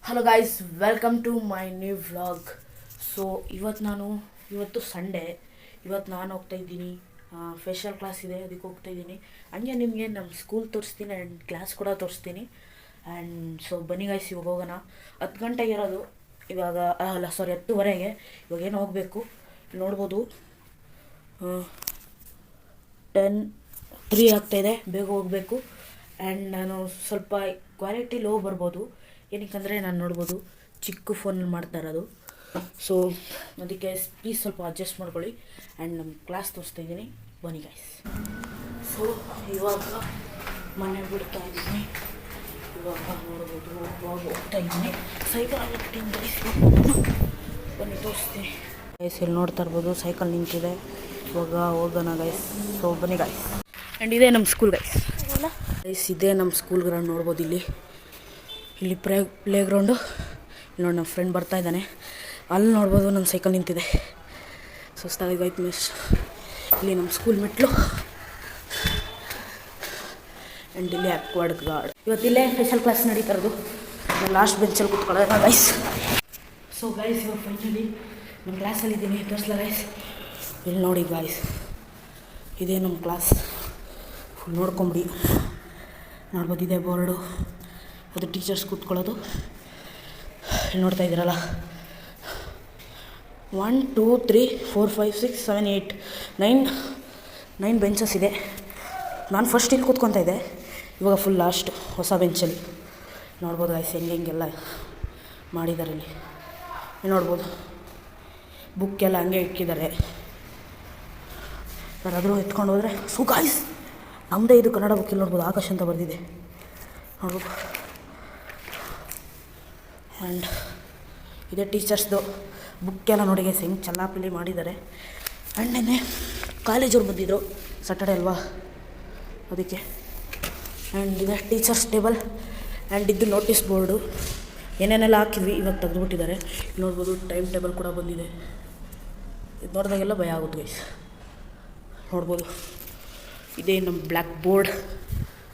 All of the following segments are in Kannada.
Hello guys, welcome to my new vlog. So ಇವತ್ತು ಸಂಡೇ. ಇವತ್ತು ನಾನು ಹೋಗ್ತಾಯಿದ್ದೀನಿ, ಫೇಶಿಯಲ್ ಕ್ಲಾಸ್ ಇದೆ, ಅದಕ್ಕೆ ಹೋಗ್ತಾಯಿದ್ದೀನಿ. ಹಂಗೆ ನಿಮಗೆ ನಮ್ಮ ಸ್ಕೂಲ್ ತೋರಿಸ್ತೀನಿ ಆ್ಯಂಡ್ ಕ್ಲಾಸ್ ಕೂಡ ತೋರಿಸ್ತೀನಿ. ಆ್ಯಂಡ್ ಸೊ ಬನ್ನಿ ಗೈಸ್, ಇವಾಗ ಹೋಗೋಣ. 10 ಗಂಟೆಗೆ ಇರೋದು ಇವಾಗ, ಅಲ್ಲ ಸಾರಿ 10:15. ಇವಾಗೇನು ಹೋಗಬೇಕು ನೋಡ್ಬೋದು. 10:03 ಆಗ್ತಾಯಿದೆ, ಬೇಗ ಹೋಗಬೇಕು. ಆ್ಯಂಡ್ ನಾನು ಸ್ವಲ್ಪ ಕ್ವಾಲಿಟಿ ಲೋ ಬರ್ಬೋದು, ಏನಕ್ಕಂದರೆ ನಾನು ನೋಡ್ಬೋದು ಚಿಕ್ಕ ಫೋನಲ್ಲಿ ಮಾಡ್ತಾ ಇರೋದು. ಸೊ ಅದಕ್ಕೆ ಪ್ಲೀಸ್ ಸ್ವಲ್ಪ ಅಡ್ಜಸ್ಟ್ ಮಾಡ್ಕೊಳ್ಳಿ. ಆ್ಯಂಡ್ ನಮ್ಮ ಕ್ಲಾಸ್ ತೋರಿಸ್ತಾ ಇದ್ದೀನಿ, ಬನ್ನಿ ಗೈಸ್. ಸೊ ಇವಾಗ ಮನೆ ಬಿಡ್ತಾ ಇದ್ದೀನಿ. ಇವಾಗ ನೋಡ್ಬೋದು ಇವಾಗ ಹೋಗ್ತಾ ಇದ್ದೀನಿ. ಸೈಕಲ್ ಆಗಿಬಿಟ್ಟಿದ್ದೀನಿ ಗೈಸ್, ಬನ್ನಿ ತೋರಿಸ್ತೀನಿ ಗೈಸ್. ಇಲ್ಲಿ ನೋಡ್ತಾ ಇರ್ಬೋದು ಸೈಕಲ್ ನಿಂತಿದೆ. ಇವಾಗ ಹೋಗೋಣ ಗೈಸ್. ಸೊ ಬನ್ನಿ ಗೈಸ್. ಆ್ಯಂಡ್ ಇದೇ ನಮ್ಮ ಸ್ಕೂಲ್ ಗೈಸ್. ಇದೇ ನಮ್ಮ ಸ್ಕೂಲ್ ಗ್ರೌಂಡ್ ನೋಡ್ಬೋದು. ಇಲ್ಲಿ ಪ್ಲೇ ಗ್ರೌಂಡು. ಇಲ್ಲಿ ನೋಡಿ ನಮ್ಮ ಫ್ರೆಂಡ್ ಬರ್ತಾ ಇದ್ದಾನೆ. ಅಲ್ಲಿ ನೋಡ್ಬೋದು ನನ್ನ ಸೈಕಲ್ ನಿಂತಿದೆ. ಸುಸ್ತಾಗೈತೆ ಮಿಸ್. ಇಲ್ಲಿ ನಮ್ಮ ಸ್ಕೂಲ್ ಮೆಟ್ಲು. ಆ್ಯಂಡ್ ಇಲ್ಲಿ ಅಕ್ವಾರ್ಡ್ ಗಾರ್ಡ್. ಇವತ್ತಿಲ್ಲೇ ಸ್ಪೆಷಲ್ ಕ್ಲಾಸ್ ನಡೀತಾ ಇರೋದು. ಲಾಸ್ಟ್ ಬೆಂಚಲ್ಲಿ ಕೂತ್ಕೊಳ್ಳೋಣ ಗೈಸ್. ಸೊ ಗೈಸ್, ಇವಾಗ ಫೈನಲಿ ನಮ್ಮ ಕ್ಲಾಸಲ್ಲಿದ್ದೀನಿ. ತೋರಿಸ್ಲಾ ಗೈಸ್? ಇಲ್ಲಿ ನೋಡಿ ಗೈಸ್, ಇದೇ ನಮ್ಮ ಕ್ಲಾಸ್. ಫುಲ್ ನೋಡ್ಕೊಂಬಿಡಿ. ನೋಡ್ಬೋದು, ಇದೆ ಬೋರ್ಡು, ಅದು ಟೀಚರ್ಸ್ ಕೂತ್ಕೊಳ್ಳೋದು. ಇಲ್ಲಿ ನೋಡ್ತಾ ಇದ್ದೀರಲ್ಲ, 1 2 3 4 5 6 7 8 9 ಬೆಂಚಸ್ ಇದೆ. ನಾನು ಫಸ್ಟ್ ಇಲ್ಲಿ ಕೂತ್ಕೊತಾ ಇದ್ದೆ, ಇವಾಗ ಫುಲ್ ಲಾಸ್ಟ್ ಹೊಸ ಬೆಂಚಲ್ಲಿ. ನೋಡ್ಬೋದು ಗೈಸ್ ಹೆಂಗೆಲ್ಲ ಮಾಡಿದ್ದಾರೆ. ಇಲ್ಲಿ ನೋಡ್ಬೋದು ಬುಕ್ಕೆಲ್ಲ ಹಂಗೆ ಇಕ್ಕಿದ್ದಾರೆ. ಯಾರಾದರೂ ಎತ್ಕೊಂಡು ಹೋದರೆ ಸೊ ಗೈಸ್, ನಮ್ಮದೇ ಇದು ಕನ್ನಡ ಬುಕ್. ಇಲ್ಲಿ ನೋಡ್ಬೋದು ಆಕಾಶ್ ಅಂತ ಬರೆದಿದೆ, ನೋಡ್ಬೋದು. ಆ್ಯಂಡ್ ಇದೇ ಟೀಚರ್ಸ್ದು ಬುಕ್ಕೆಲ್ಲ ನೋಡಿ ಗೈಸ್, ಹೆಂಗೆ ಚಲ್ಲಾಪಿಲ್ಲಿ ಮಾಡಿದ್ದಾರೆ. ಆ್ಯಂಡ್ ನೆನ್ನೆ ಕಾಲೇಜವ್ರು ಬಂದಿದ್ದರು, ಸಾಟರ್ಡೆ ಅಲ್ವಾ, ಅದಕ್ಕೆ. ಆ್ಯಂಡ್ ಇದೆ ಟೀಚರ್ಸ್ ಟೇಬಲ್. ಆ್ಯಂಡ್ ಇದು ನೋಟಿಸ್ ಬೋರ್ಡು. ಏನೇನೆಲ್ಲ ಹಾಕಿದ್ವಿ ಇವಾಗ ತೆಗೆದುಬಿಟ್ಟಿದ್ದಾರೆ. ನೋಡ್ಬೋದು ಟೈಮ್ ಟೇಬಲ್ ಕೂಡ ಬಂದಿದೆ. ಇದು ನೋಡಿದಾಗೆಲ್ಲ ಭಯ ಆಗುತ್ತೆ ಗೈಸ್. ನೋಡ್ಬೋದು ಇದೇ ನಮ್ಮ ಬ್ಲ್ಯಾಕ್ ಬೋರ್ಡ್.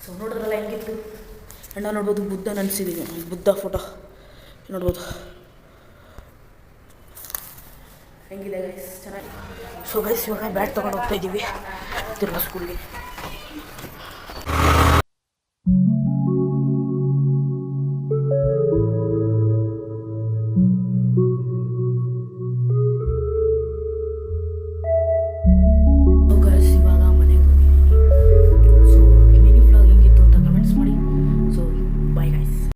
ಸೊ ನೋಡಿದ್ರಲ್ಲ ಹೆಂಗಿತ್ತು. ಆ್ಯಂಡ್ ನಾವು ನೋಡ್ಬೋದು ಬುದ್ಧ ನೆನೆಸಿದ್ದೀವಿ, ಬುದ್ಧ ಫೋಟೋ ನೋಡ್ಬೋದು ಹೆಂಗಿದೆ ಗೈಸ್, ಚೆನ್ನಾಗಿ. ಸೊ ಗೈಸ್, ಇವಾಗ ಬ್ಯಾಟ್ ತೊಗೊಂಡು ಹೋಗ್ತಾಯಿದ್ದೀವಿ ತಿರ್ಗಾ ಸ್ಕೂಲ್ಗೆ.